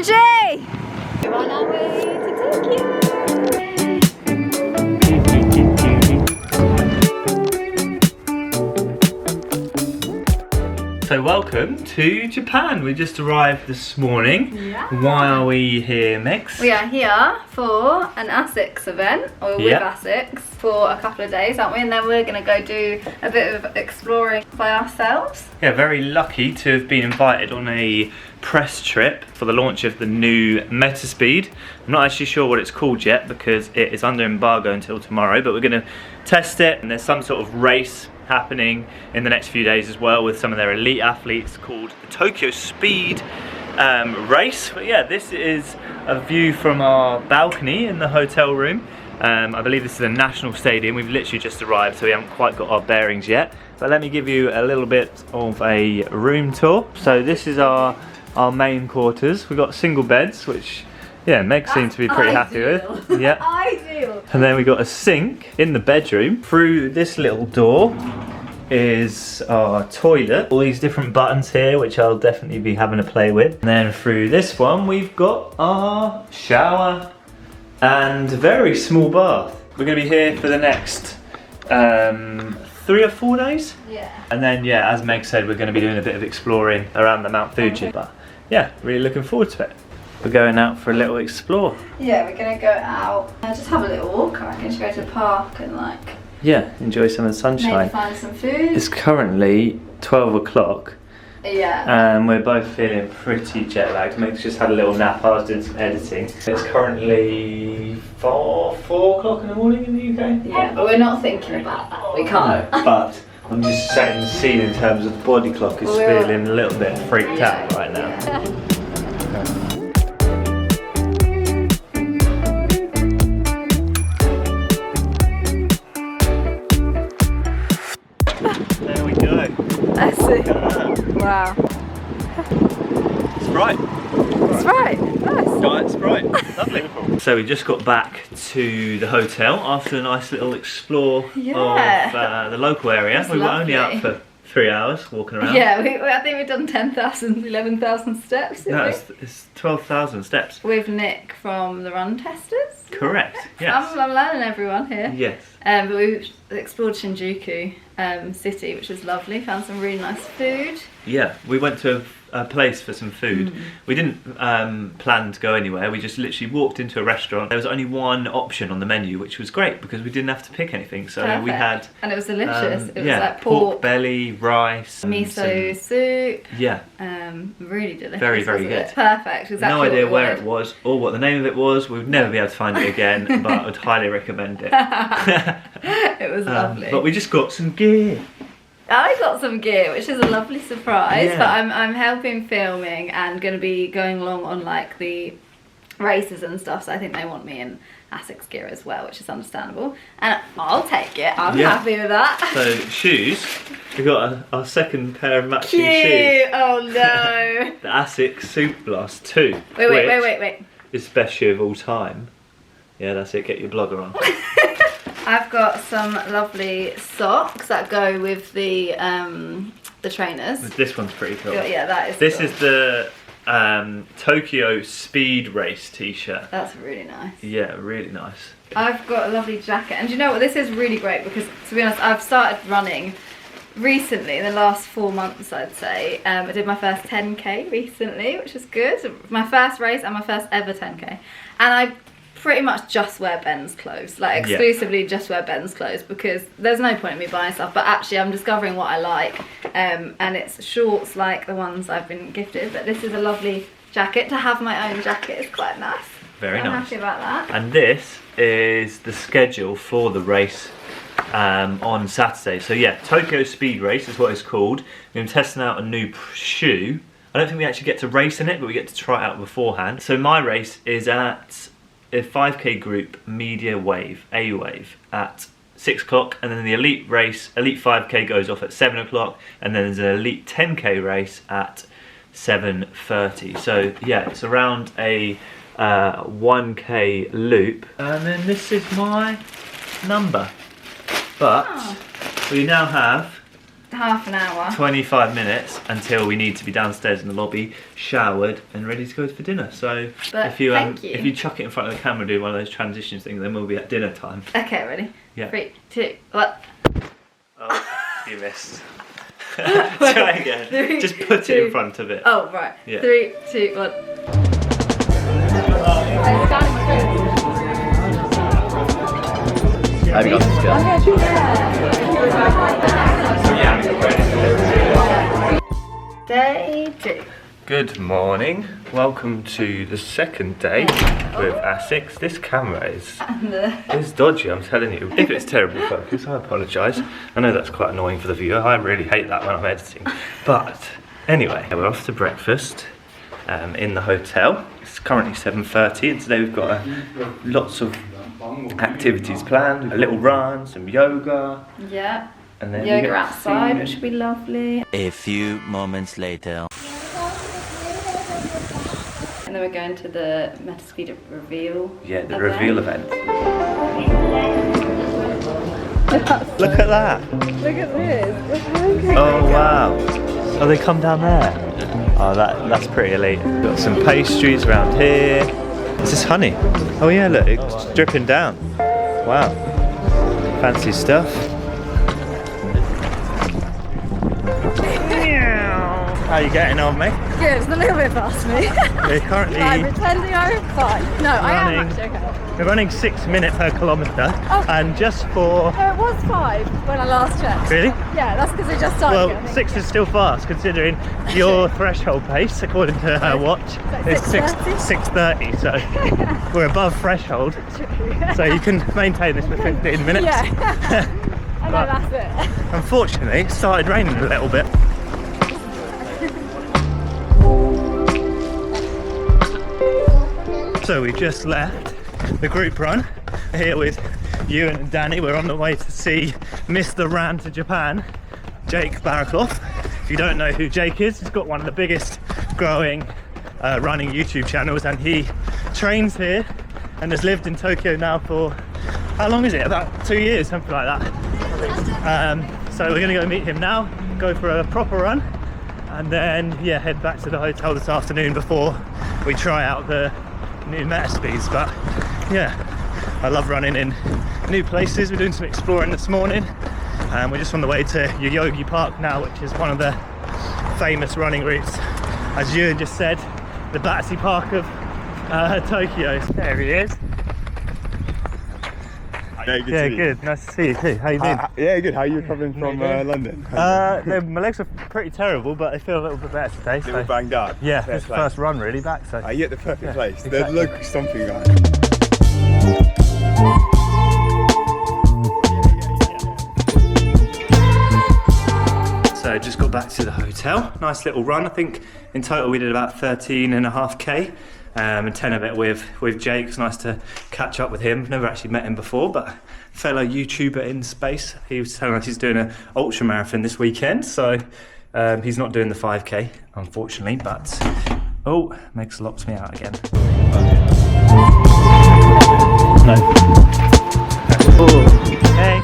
Benji! We're on our way to Tokyo! So welcome to Japan. We just arrived this morning. Yeah. Why are we here, Mex? We are here for an Asics event, or with Asics, for a couple of days, aren't we? And then we're going to go do a bit of exploring by ourselves. Yeah, very lucky to have been invited on a press trip for the launch of the new Metaspeed. I'm not actually sure what it's called yet because it is under embargo until tomorrow, but we're going to test it, and there's some sort of race happening in the next few days as well with some of their elite athletes called the Tokyo Speed Race. But yeah, this is a view from our balcony in the hotel room. I believe this is a national stadium. We've literally just arrived, so we haven't quite got our bearings yet. But let me give you a little bit of a room tour. So this is our main quarters. We've got single beds, which Meg seemed to be pretty happy with. Yeah. Ideal. And then we got a sink in the bedroom. Through this little door is our toilet. All these different buttons here, which I'll definitely be having a play with. And then through this one, we've got our shower and a very small bath. We're gonna be here for the next 3 or 4 days. Yeah. And then as Meg said, we're gonna be doing a bit of exploring around the Mount Fuji. But yeah, really looking forward to it. We're going out for a little explore. Yeah, we're gonna go out and just have a little walk. I reckon, just go to the park and enjoy some of the sunshine. maybe find some food. It's currently 12 o'clock. Yeah. And we're both feeling pretty jet lagged. Meg's just had a little nap. I was doing some editing. It's currently 4 o'clock in the morning in the UK. Yeah, but we're not thinking about that. We can't. No, but I'm just setting the scene in terms of the body clock is feeling a little bit freaked out right now. There we go. Let's see. Wow. It's bright. It's right. Nice. Giant Sprite. Lovely. So we just got back to the hotel after a nice little explore of the local area. That's we were only lovely. out for 3 hours walking around. Yeah, I think we've done 10,000, 11,000 steps. No, it's 12,000 steps. With Nick from the Run Testers. Correct. Yes. I'm learning everyone here. Yes. But we explored Shinjuku city, which was lovely. Found some really nice food. Yeah, we went to a place for some food. We didn't plan to go anywhere. We just literally walked into a restaurant. There was only one option on the menu, which was great because we didn't have to pick anything. So we had, and it was delicious. It was like pork belly, rice, miso soup. Yeah. Really delicious. Very, very good. Perfect. Exactly. No idea where it was or what the name of it was. We would never be able to find it again, but I would highly recommend it. It was lovely. But we just got some gear. I got some gear, which is a lovely surprise. Yeah. But I'm helping filming and going to be going along on like the races and stuff. So I think they want me in Asics gear as well, which is understandable. And I'll take it. I'm happy with that. So shoes, we got our second pair of matching shoes. Cute. Oh no. The Asics Super Blast 2. Wait. Is the best shoe of all time. Yeah, that's it. Get your blogger on. I've got some lovely socks that go with the trainers. This one's pretty cool. Yeah, that is. This cool. is the Tokyo Speed Race t-shirt. That's really nice. Yeah, really nice. I've got a lovely jacket, and do you know what? This is really great because, to be honest, I've started running recently in the last 4 months, I'd say. I did my first 10k recently, which is good. My first race and my first ever 10k, and I pretty much just wear Ben's clothes, like exclusively just wear Ben's clothes, because there's no point in me buying stuff, but actually I'm discovering what I like, and it's shorts like the ones I've been gifted, but this is a lovely jacket. To have my own jacket is quite nice. Very nice. I'm happy about that. And this is the schedule for the race on Saturday. So yeah, Tokyo Speed Race is what it's called. We're testing out a new shoe. I don't think we actually get to race in it, but we get to try it out beforehand. So my race is at a 5k group media wave, A wave, at 6 o'clock, and then the elite race, elite 5k goes off at 7 o'clock, and then there's an elite 10k race at 7:30. So yeah, it's around a 1k loop, and then this is my number. But we now have half an hour. 25 minutes until we need to be downstairs in the lobby, showered and ready to go for dinner. So if you chuck it in front of the camera, do one of those transitions things, then we'll be at dinner time. Okay, ready? Yeah. 3, 2, 1. Oh, you missed. Try again. 3, just put 2. it in front of it. Oh, right. Yeah. 3, 2, 1. Have you got this girl? Day 2. Good morning. Welcome to the second day with Asics. This camera is dodgy, I'm telling you. If it's terrible focus, I apologise. I know that's quite annoying for the viewer. I really hate that when I'm editing. But anyway, we're off to breakfast in the hotel. It's currently 7:30 and today we've got lots of activities planned. A little run, some yoga. Yeah. And then yoga outside, which would be lovely. A few moments later. And then we're going to the Metaspeed reveal. Yeah, the event. reveal event. Look at that. Look at this. Oh wow. Oh, they come down there. Oh, that's pretty elite. Got some pastries around here. This is honey. Oh yeah, look, it's dripping down. Wow. Fancy stuff. How are you getting on, mate? Good, it's a little bit past me. We're currently I'm pretending I'm fine. No, I am actually okay. We're running 6 minutes per kilometre, and just for... No, it was 5 when I last checked. Really? Yeah, that's because it just started. Well, 6 is still fast considering your threshold pace, according to her watch, is 6:30. So we're above threshold. So you can maintain this for 15 minutes. Yeah. I know, that's it. Unfortunately, it started raining a little bit. So we just left the group run here with Ewan and Danny. We're on the way to see Mr. Ran to Japan, Jake Baraclough. If you don't know who Jake is, he's got one of the biggest growing running YouTube channels, and he trains here and has lived in Tokyo now for, how long is it? About 2 years, something like that. So we're gonna go meet him now, go for a proper run, and then yeah, head back to the hotel this afternoon before we try out the new Metaspeeds. But yeah, I love running in new places. We're doing some exploring this morning, and we're just on the way to Yoyogi Park now, which is one of the famous running routes, as Ewan just said, the Battersea Park of Tokyo. There he is. Yeah, good. Yeah, good. Nice to see you too. How you doing? Yeah, good. How are you recovering from London? My legs are pretty terrible, but they feel a little bit better today. A little banged up. Yeah, it's the first run really back. So You're at the perfect place. Exactly. The local stomping ground. So just got back to the hotel. Nice little run. I think in total we did about 13.5k. And 10 of it with Jake. It's nice to catch up with him. Never actually met him before, but fellow YouTuber in space. He was telling us he's doing an ultra marathon this weekend, so he's not doing the 5k, unfortunately. But oh, Meg's locked me out again. No. Hey.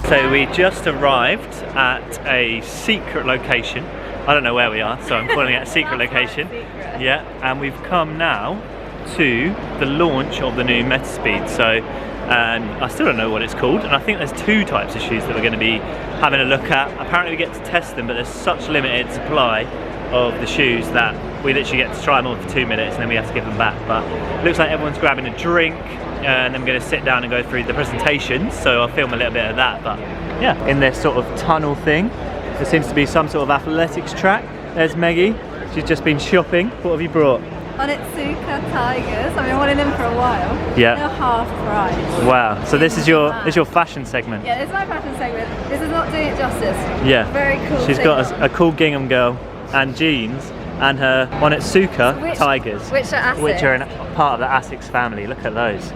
So we just arrived at a secret location. I don't know where we are, so I'm calling it a secret location. Yeah, and we've come now to the launch of the new Metaspeed. So I still don't know what it's called, and I think there's 2 types of shoes that we're going to be having a look at. Apparently we get to test them, but there's such limited supply of the shoes that we literally get to try them on for 2 minutes and then we have to give them back. But it looks like everyone's grabbing a drink, and then we're going to sit down and go through the presentations, so I'll film a little bit of that. But yeah, in this sort of tunnel thing, there seems to be some sort of athletics track. There's Meggie, she's just been shopping. What have you brought? Onitsuka Tigers. I've been wanting them for a while. Yeah. They're half price. Wow, so this is your fashion segment. Yeah, this is my fashion segment. This is not doing it justice. Yeah. Very cool. She's got a cool gingham girl and jeans and her Onitsuka Tigers. Which are Asics. Which are part of the Asics family. Look at those.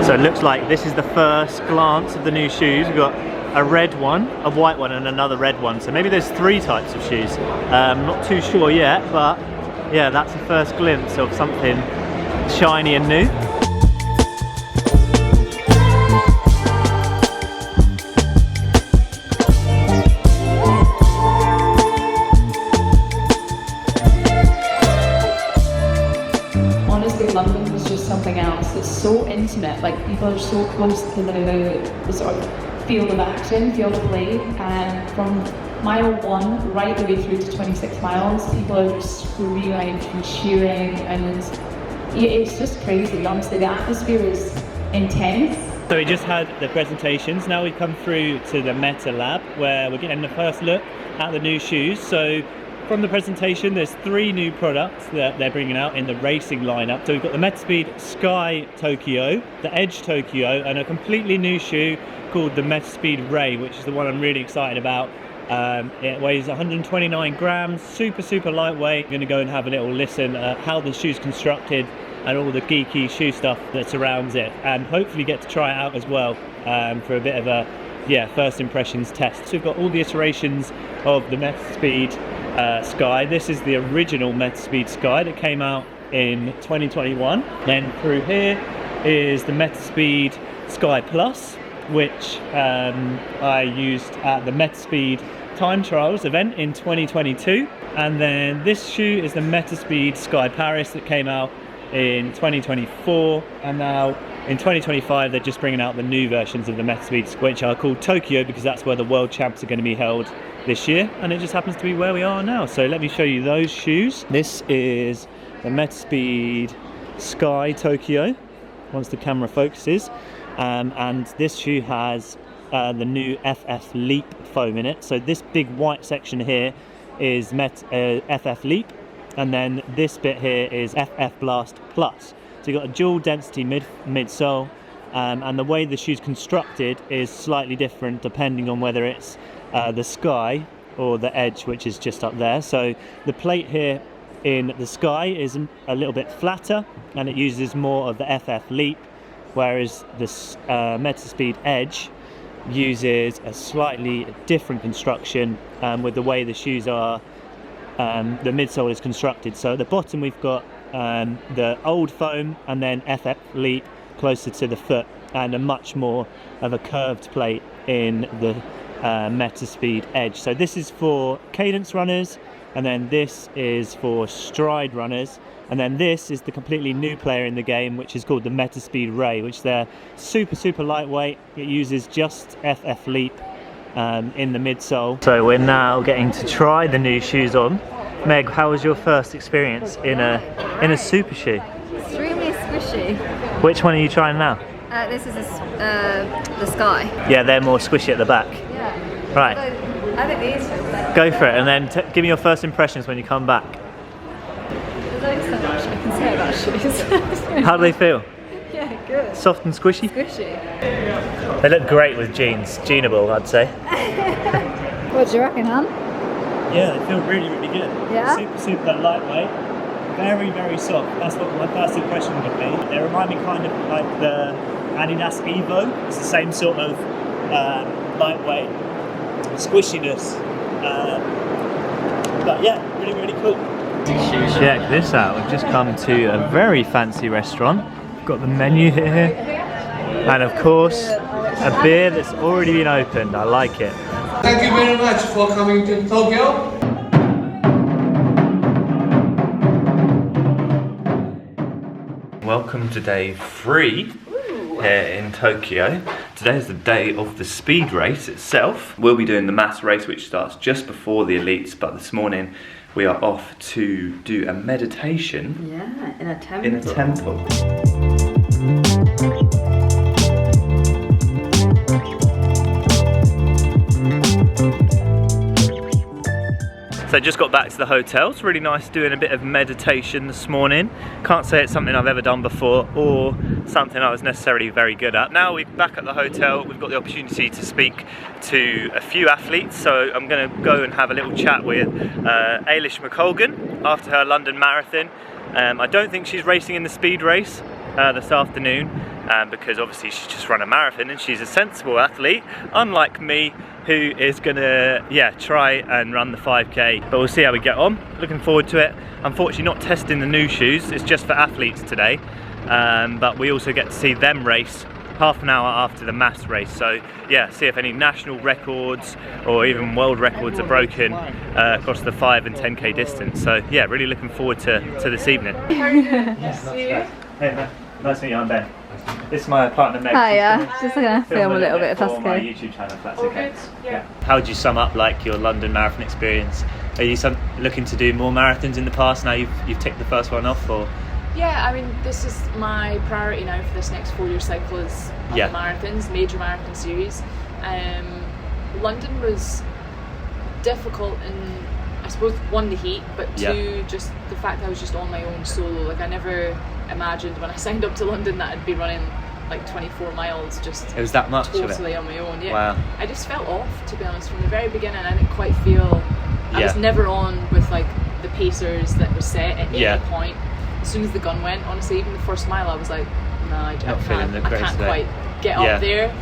So it looks like this is the first glance of the new shoes. We've got a red one, a white one, and another red one. So maybe there's 3 types of shoes. Not too sure yet, but yeah, that's the first glimpse of something shiny and new. honestly, London was just something else. It's so intimate, like people are so close to the sort of field of action, field of play, and from mile 1 right the way through to 26 miles, people are just screaming and cheering, and it's just crazy, honestly. The atmosphere is intense. So we just had the presentations. Now we come through to the Meta Lab where we're getting the first look at the new shoes. So from the presentation, there's 3 new products that they're bringing out in the racing lineup. So we've got the Metaspeed Sky Tokyo, the Edge Tokyo, and a completely new shoe called the Metaspeed Ray, which is the one I'm really excited about. It weighs 129 grams, super lightweight. I'm going to go and have a little listen at how the shoe's constructed and all the geeky shoe stuff that surrounds it, and hopefully get to try it out as well for a bit of a first impressions test. So we've got all the iterations of the Metaspeed Sky. This is the original Metaspeed Sky that came out in 2021. Then through here is the Metaspeed Sky Plus, which I used at the Metaspeed Time Trials event in 2022. And then this shoe is the Metaspeed Sky Paris that came out in 2024, and now in 2025 they're just bringing out the new versions of the Metaspeed, which are called Tokyo because that's where the World Champs are going to be held this year, and it just happens to be where we are now. So let me show you those shoes. This is the Metaspeed Sky Tokyo, once the camera focuses, and this shoe has the new FF Leap foam in it. So this big white section here is FF Leap, and then this bit here is FF Blast Plus. So you've got a dual density midsole, and the way the shoe's constructed is slightly different depending on whether it's the Sky or the Edge, which is just up there. So the plate here in the Sky is a little bit flatter and it uses more of the FF Leap, whereas this Metaspeed Edge uses a slightly different construction with the way the shoes are, the midsole is constructed. So at the bottom we've got the old foam and then FF Leap closer to the foot, and a much more of a curved plate in the Metaspeed Edge. So this is for cadence runners, and then this is for stride runners, and then this is the completely new player in the game, which is called the Metaspeed Ray, which they're super lightweight. It uses just FF Leap in the midsole. So we're now getting to try the new shoes on. Meg, how was your first experience in a super shoe? Extremely squishy. Which one are you trying now? This is the Sky. Yeah, they're more squishy at the back. Yeah. Right. I think these are better. Go for it, and then give me your first impressions when you come back. There's only so much I can say about shoes. How do they feel? Yeah, good. Soft and squishy? Squishy. They look great with jeans. Jeanable, I'd say. What do you reckon, Han? Yeah, they feel really good. Yeah? Super lightweight. Very soft. That's what my first impression would be. They remind me kind of like the Adidas Evo. It's the same sort of lightweight squishiness. But yeah, really cool. Check this out. We've just come to a very fancy restaurant. We've got the menu here, and of course a beer that's already been opened. I like it. Thank you very much for coming to Tokyo. Welcome to day 3 here in Tokyo. Today is the day of the speed race itself. We'll be doing the mass race, which starts just before the elites, but this morning we are off to do a meditation. Yeah, in a temple. In a temple. So just got back to the hotel. It's really nice doing a bit of meditation this morning. Can't say it's something I've ever done before or something I was necessarily very good at. Now we're back at the hotel, we've got the opportunity to speak to a few athletes. So I'm going to go and have a little chat with Ailish McColgan after her London Marathon. I don't think she's racing in the speed race this afternoon because obviously she's just run a marathon and she's a sensible athlete, unlike me, who is gonna try and run the 5k, but we'll see how we get on. Looking forward to it. Unfortunately not testing the new shoes, it's just for athletes today, but we also get to see them race half an hour after the mass race. So yeah, see if any national records or even world records are broken across the 5 and 10k distance. So yeah, really looking forward to this evening. Nice to see you. Hey, nice to meet you. I'm Ben. This is my partner Meg. Hiya, just gonna film a little bit if that's for my okay. YouTube channel, if that's okay. Yeah. How would you sum up like your London marathon experience? Are you looking to do more marathons in the past now you've ticked the first one off, or? Yeah, I mean, this is my priority now for this next 4-year cycle is on the marathons, major marathon series. London was difficult in, I suppose, one, the heat, but two, just the fact I was just on my own solo. Like, I never imagined when I signed up to London that I'd be running like 24 miles just it was that much totally on my own. Yeah. Wow. I just felt off, to be honest, from the very beginning. I didn't quite feel, I was never on with like the pacers that were set at any point. As soon as the gun went, honestly, even the first mile, I was like, nah, I can't quite get up there.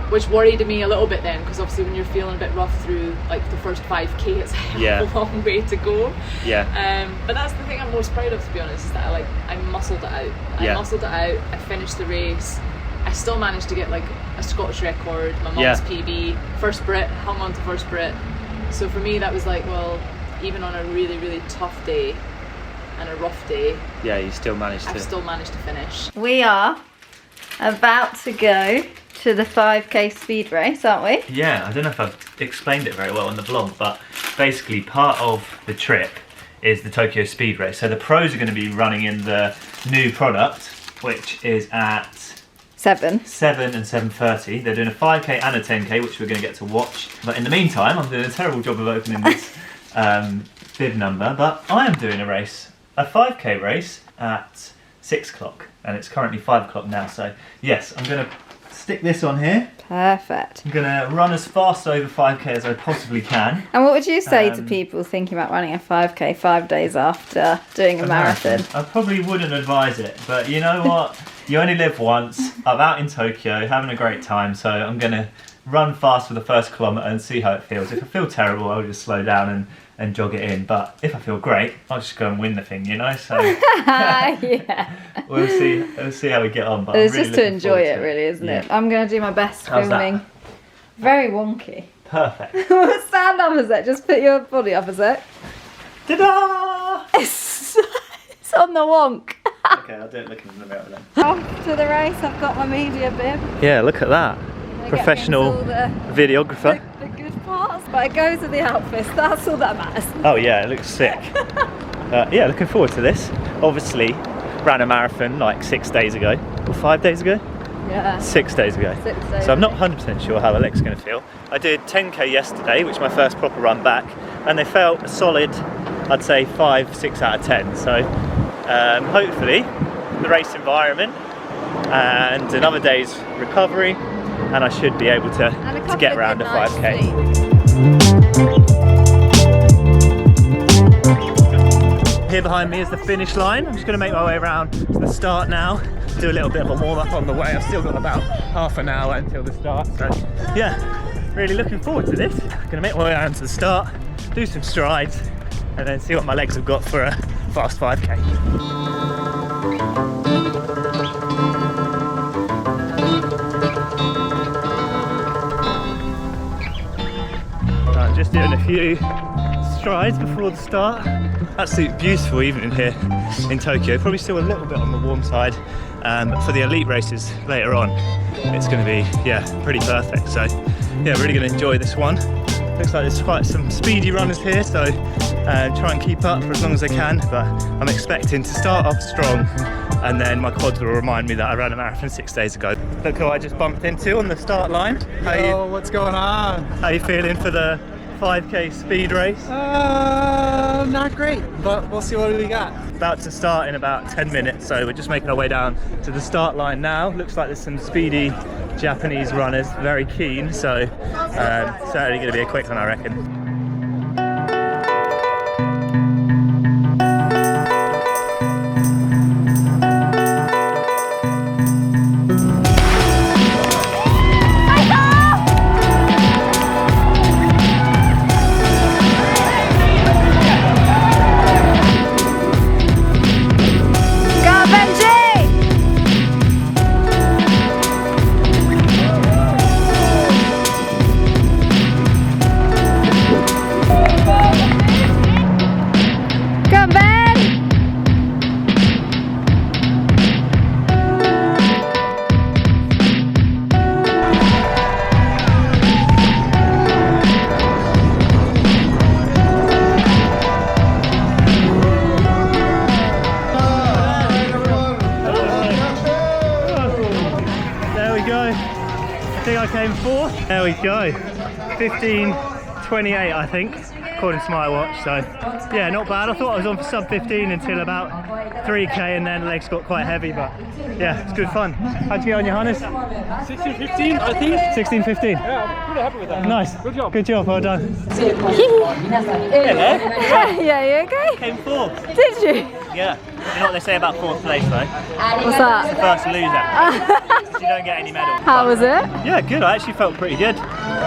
Which worried me a little bit then, because obviously when you're feeling a bit rough through like the first 5k, it's a long way to go. But that's the thing I'm most proud of, to be honest, is that I muscled it out. I muscled it out. I finished the race. I still managed to get like a Scottish record, my mum's PB, first Brit, hung on to first Brit. So for me that was like, well, even on a really, really tough day and a rough day, you still managed I've still managed to finish. We are about to go to the 5k speed race, aren't we? Yeah, I don't know if I've explained it very well on the vlog, but basically part of the trip is the Tokyo Speed Race. So the pros are going to be running in the new product, which is at 7 and 7:30. They're doing a 5k and a 10k, which we're going to get to watch. But in the meantime, I'm doing a terrible job of opening this bib number, but I am doing a race, a 5k race at 6 o'clock, and it's currently 5 o'clock now. So yes, I'm going to stick this on here. Perfect. I'm going to run as fast over 5k as I possibly can. And what would you say to people thinking about running a 5k 5 days after doing a marathon? I probably wouldn't advise it, but you know what? You only live once. I'm out in Tokyo having a great time, so I'm going to run fast for the first kilometre and see how it feels. If I feel terrible, I'll just slow down and jog it in, but if I feel great, I'll just go and win the thing, you know. So we'll see how we get on. But it's really just to enjoy it, really, isn't it? I'm going to do my best filming. Very wonky. Perfect. Stand up a sec, just put your body up a sec. Ta-da! It's on the wonk. Okay, I'll do it looking in the mirror then. After the race, I've got my media bib. Yeah, look at that. Professional videographer. The good parts, but it goes with the outfits. That's all that matters. Oh yeah, it looks sick. Yeah, looking forward to this. Obviously, ran a marathon like 6 days ago, or 5 days ago? Yeah. 6 days ago. 6 days. So I'm not 100% sure how the leg's going to feel. I did 10k yesterday, which is my first proper run back, and they felt a solid, I'd say 5-6 out of 10. So hopefully the race environment and another day's recovery, and I should be able to get around a 5k. Here behind me is the finish line. I'm just going to make my way around to the start now, do a little bit of a warm up on the way. I've still got about half an hour until the start, so yeah, really looking forward to this. I'm going to make my way around to the start, do some strides, and then see what my legs have got for a fast 5k. Just doing a few strides before the start. Absolutely beautiful evening here in Tokyo. Probably still a little bit on the warm side, but for the elite races later on, it's going to be pretty perfect. So yeah, really going to enjoy this one. Looks like there's quite some speedy runners here, so try and keep up for as long as I can. But I'm expecting to start off strong, and then my quads will remind me that I ran a marathon 6 days ago. Look who I just bumped into on the start line. What's going on? How are you feeling for the 5k speed race? Not great, but we'll see what we got. About to start in about 10 minutes, so we're just making our way down to the start line now. Looks like there's some speedy Japanese runners, very keen, so certainly going to be a quick one, I reckon. came 4th. There we go. 15:28, I think, according to my watch. So yeah, not bad. I thought I was on for sub 15 until about 3k, and then legs got quite heavy, but yeah, it's good fun. How'd you get on, Johannes? 16:15, I think. 16:15. Yeah, I'm pretty happy with that. Nice. Good job. Good job. Well done. Hello. Yeah, you okay? Came 4th. Did you? Yeah. You know what they say about 4th place though? What's that? The first loser. You don't get any medals. How was it? Yeah, good. I actually felt pretty good.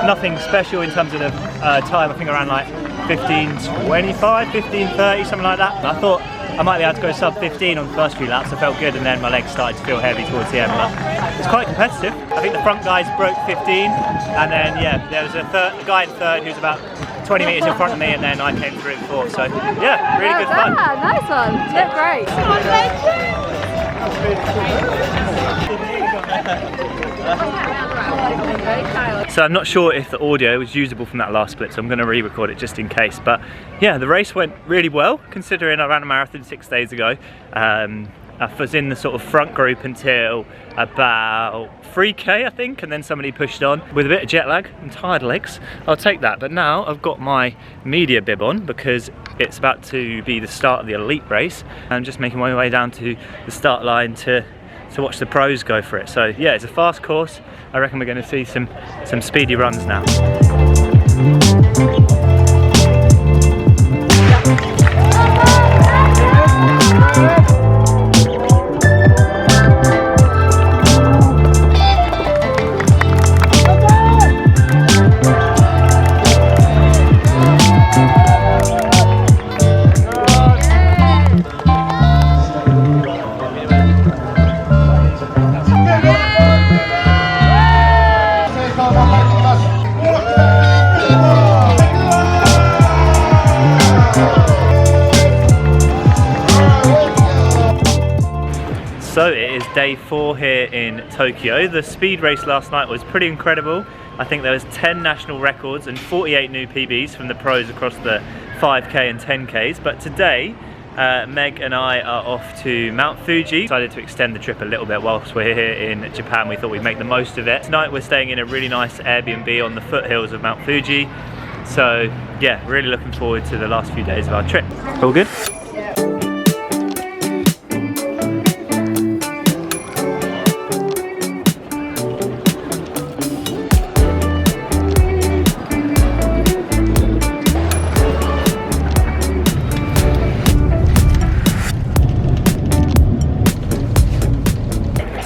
Nothing special in terms of the time. I think around like 15:25, 15:30, something like that. I thought I might be able to go sub 15 on the first few laps. I felt good, and then my legs started to feel heavy towards the end. But it's quite competitive. I think the front guys broke 15, and then yeah, there was a guy in 3rd who was about 20 metres in front of me, and then I came through in 4th. So yeah, really good fun. Nice one. You look great. Come on, So I'm not sure if the audio was usable from that last split, so I'm going to re-record it just in case. But yeah, the race went really well, considering I ran a marathon 6 days ago. I was in the sort of front group until about 3k, I think, and then somebody pushed on with a bit of jet lag and tired legs. I'll take that. But now I've got my media bib on because it's about to be the start of the elite race. I'm just making my way down to the start line to watch the pros go for it. So yeah, it's a fast course. I reckon we're going to see some speedy runs now. So it is day 4 here in Tokyo. The speed race last night was pretty incredible. I think there was 10 national records and 48 new PBs from the pros across the 5k and 10ks. But today, Meg and I are off to Mount Fuji. Decided to extend the trip a little bit whilst we're here in Japan. We thought we'd make the most of it. Tonight we're staying in a really nice Airbnb on the foothills of Mount Fuji. So yeah, really looking forward to the last few days of our trip. All good?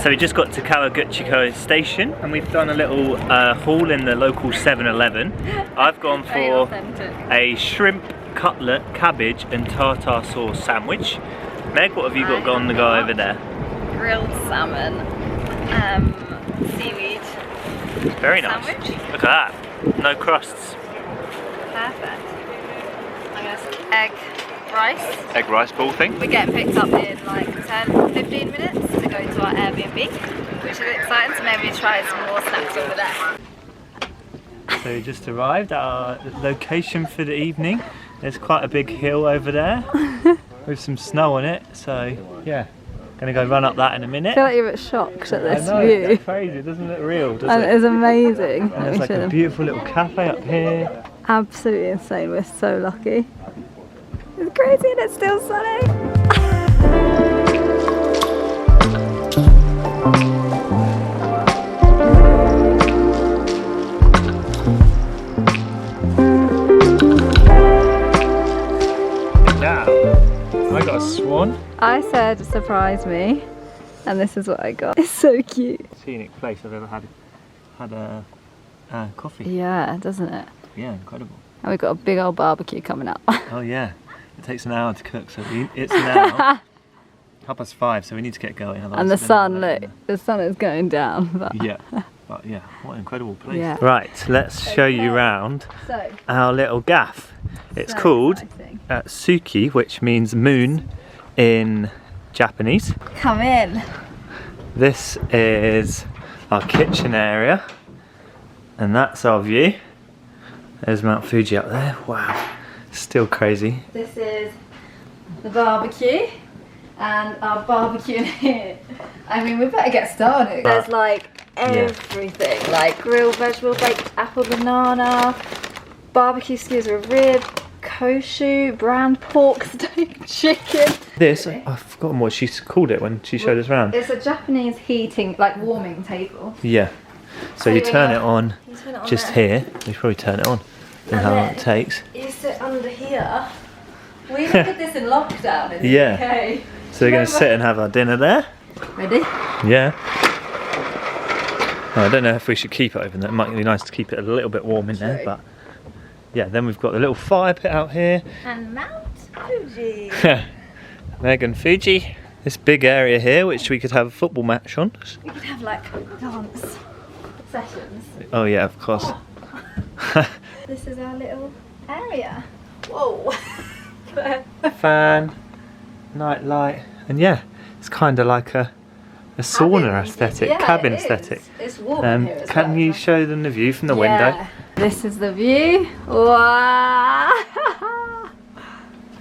So we just got to Kawaguchiko station and we've done a little haul in the local 7-Eleven. I've gone for a shrimp cutlet, cabbage and tartar sauce sandwich. Meg, what have you got on the go over there? Grilled salmon, seaweed. Very nice. Sandwich. Look at that. No crusts. Perfect. I guess egg rice. Egg rice ball thing. We're getting picked up in like 10-15 minutes to go to our Airbnb, which is exciting, so maybe try some more snacks over there. So we just arrived at our location for the evening. There's quite a big hill over there with some snow on it, so yeah, gonna go run up that in a minute. I feel like you're a bit shocked at this I know, view. it's crazy, it doesn't look real, does And it? it's amazing. And there's like a beautiful little cafe up here. Absolutely insane, we're so lucky. It's crazy and it's still sunny. Now, I got a swan. I said surprise me, and this is what I got. It's so cute. Scenic place I've ever had a coffee. Yeah, doesn't it? Yeah, incredible. And we've got a big old barbecue coming up. Oh yeah, it takes an hour to cook, so it's now 5:30, so we need to get going. And the sun, look, the sun is going down. But yeah, but yeah, what an incredible place. Yeah. Right, let's show you round our little gaff. It's called Suki, which means moon in Japanese. Come in. This is our kitchen area, and that's our view. There's Mount Fuji up there. Wow, still crazy. This is the barbecue, and our barbecue in here. I mean, we better get started. There's like everything. Like grilled vegetable, baked apple, banana, barbecue skewers with rib, koshu, brand pork steak, chicken. This, I've forgotten what she called it when she showed us around. It's a Japanese heating, like warming table. Yeah. So you turn it on just there. here. You probably turn it on. And how long it takes. You sit under here. We did this in lockdown in the Yeah. UK. So we're going to sit and have our dinner there. Ready? Yeah. Oh, I don't know if we should keep it open. That might be nice to keep it a little bit warm in there, True. but yeah. Then we've got the little fire pit out here. And Mount Fuji. Meg and Fuji. This big area here, which we could have a football match on. We could have like dance sessions. Oh yeah, of course. This is our little area. Whoa. Fan, night light, and yeah, it's kind of like a sauna Cabin. aesthetic, Yeah, cabin it is. aesthetic. It's warm in here as Can well. you show them the view from the window? This is the view. Wow.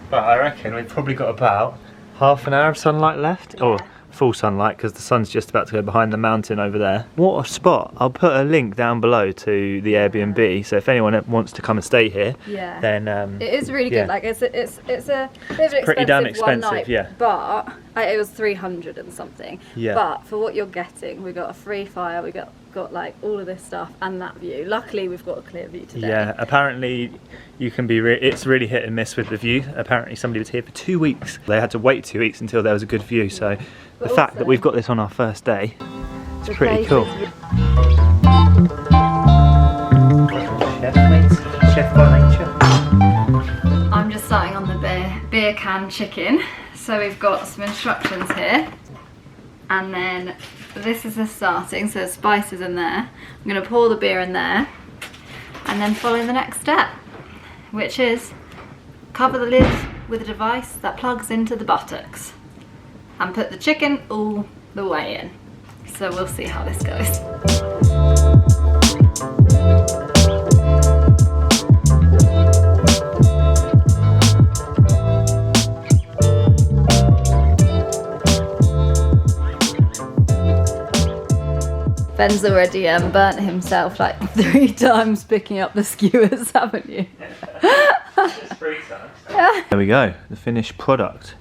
But I reckon we've probably got about half an hour of sunlight left, or full sunlight because the sun's just about to go behind the mountain over there. What a spot. I'll put a link down below to the Airbnb, so if anyone wants to come and stay here, then it is really yeah. good. Like it's a bit of an Pretty damn one expensive, night, yeah. But it was 300 and something. Yeah. But for what you're getting, we got a free fire, we got like all of this stuff and that view. Luckily we've got a clear view today. yeah, apparently you can be it's really hit and miss with the view. Apparently somebody was here for 2 weeks. They had to wait 2 weeks until there was a good view, so the fact that we've got this on our first day, it's pretty cool. Chef by nature. I'm just starting on the beer can chicken. So we've got some instructions here. And then this is the starting, so the spices in there. I'm going to pour the beer in there and then follow the next step, which is cover the lid with a device that plugs into the buttocks and put the chicken all the way in. So we'll see how this goes. Ben's already burnt himself like 3 times picking up the skewers, haven't you? There we go, the finished product.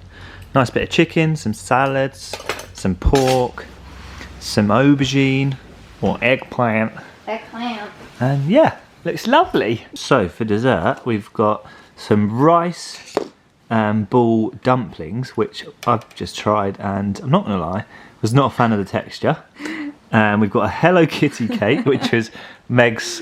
Nice bit of chicken, some salads, some pork, some aubergine or eggplant. Eggplant. And yeah, looks lovely. So for dessert, we've got some rice ball dumplings, which I've just tried, and I'm not gonna lie, was not a fan of the texture. And we've got a Hello Kitty cake, which was Meg's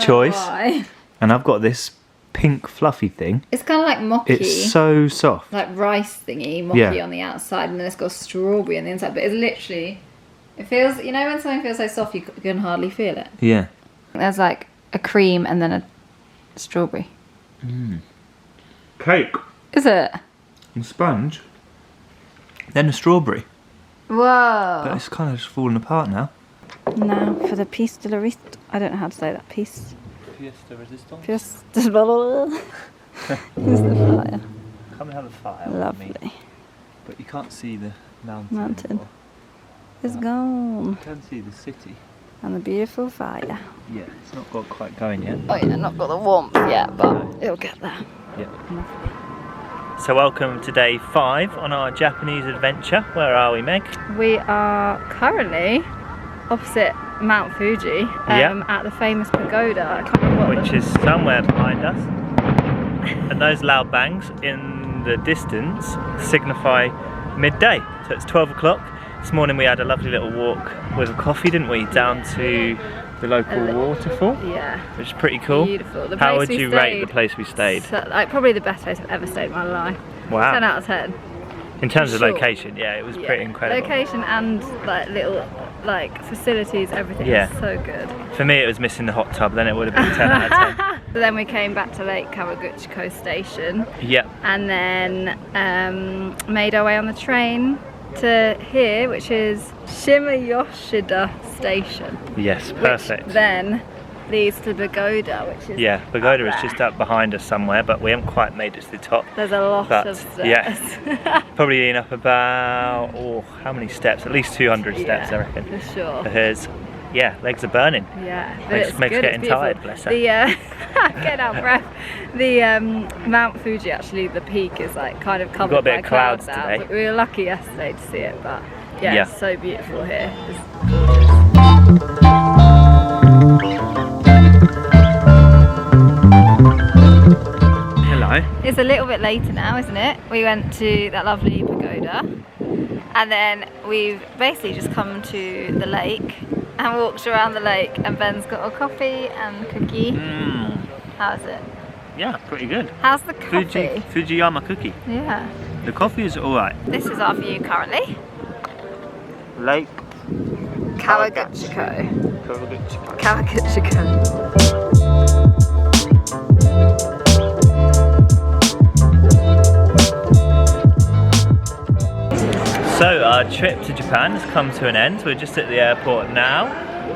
choice. Why. And I've got this pink fluffy thing. It's kind of like mochi. It's so soft. Like rice thingy, mochi on the outside, and then it's got strawberry on the inside. But it's literally, it feels, you know when something feels so soft you can hardly feel it? Yeah. There's like a cream and then a strawberry. Cake. Is it? And sponge. Then a strawberry. Whoa. But it's kind of just falling apart now. Now for the piece de la rest. I don't know how to say that. Piece. Pièce de résistance. Piece de la Here's the fire. Come and have a fire. Lovely. With me. But you can't see the mountain. Mountain. It's gone. You can see the city. And the beautiful fire. Yeah, it's not got quite going yet. Oh yeah, not got the warmth yet, but it'll get there. Yeah. So welcome to day 5 on our Japanese adventure. Where are we, Meg? We are currently opposite Mount Fuji at the famous pagoda. I can't remember what Which is somewhere behind us. And those loud bangs in the distance signify midday. So it's 12 o'clock. This morning we had a lovely little walk with a coffee, didn't we? Down to the local waterfall. Yeah. Which is pretty cool. Beautiful. The How place would we you rate stayed- the place we stayed? So, like probably the best place I've ever stayed in my life. Wow. 10 out of 10. In terms of Sure. location, yeah, it was pretty incredible. Location and like little like facilities, everything Yeah. is so good. For me, it was missing the hot tub. Then it would have been 10 out of 10. So then we came back to Lake Kawaguchiko Station Yep. and then made our way on the train to here, which is Shimayoshida Station. Yes, perfect. Which then these to Pagoda, which is Yeah, Pagoda up is there. just up behind us somewhere, but we haven't quite made it to the top. There's a lot But, of steps. yeah, probably been up about, how many steps? At least 200 steps, Yeah, I reckon. for sure. Because, yeah, legs are burning. Yeah, but Makes it's Meg's good, getting it's beautiful. tired, bless her. The getting out of breath. The Mount Fuji, actually, the peak is like kind of covered got a bit by of clouds now. today. But we were lucky yesterday to see it, but yeah, Yeah. it's so beautiful here. It's gorgeous. Hello. It's a little bit later now, isn't it? We went to that lovely pagoda, and then we've basically just come to the lake and walked around the lake, and Ben's got a coffee and cookie. How's it? Yeah, pretty good. How's the coffee? Fujiyama cookie. Yeah. The coffee is alright. This is our view currently. Lake Kawagachiko. Kawagachiko. Kawagachiko. So our trip to Japan has come to an end. We're just at the airport now.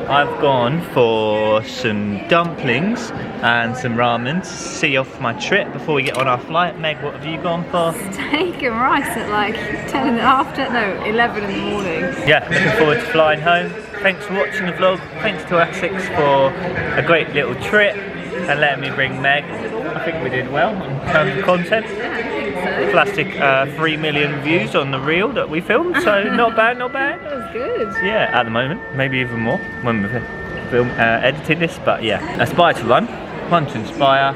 I've gone for some dumplings and some ramen to see off my trip before we get on our flight. Meg, what have you gone for? Steak and rice at like 10 in the afternoon, no, 11 in the morning. Yeah, looking forward to flying home. Thanks for watching the vlog. Thanks to Asics for a great little trip and letting me bring Meg. I think we did well in terms of content. Yeah, I think so. Classic 3 million views on the reel that we filmed, so not bad, not bad. That was good. Yeah, at the moment, maybe even more when we're editing this, but yeah. Aspire to run to inspire.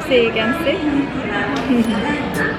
See you again soon.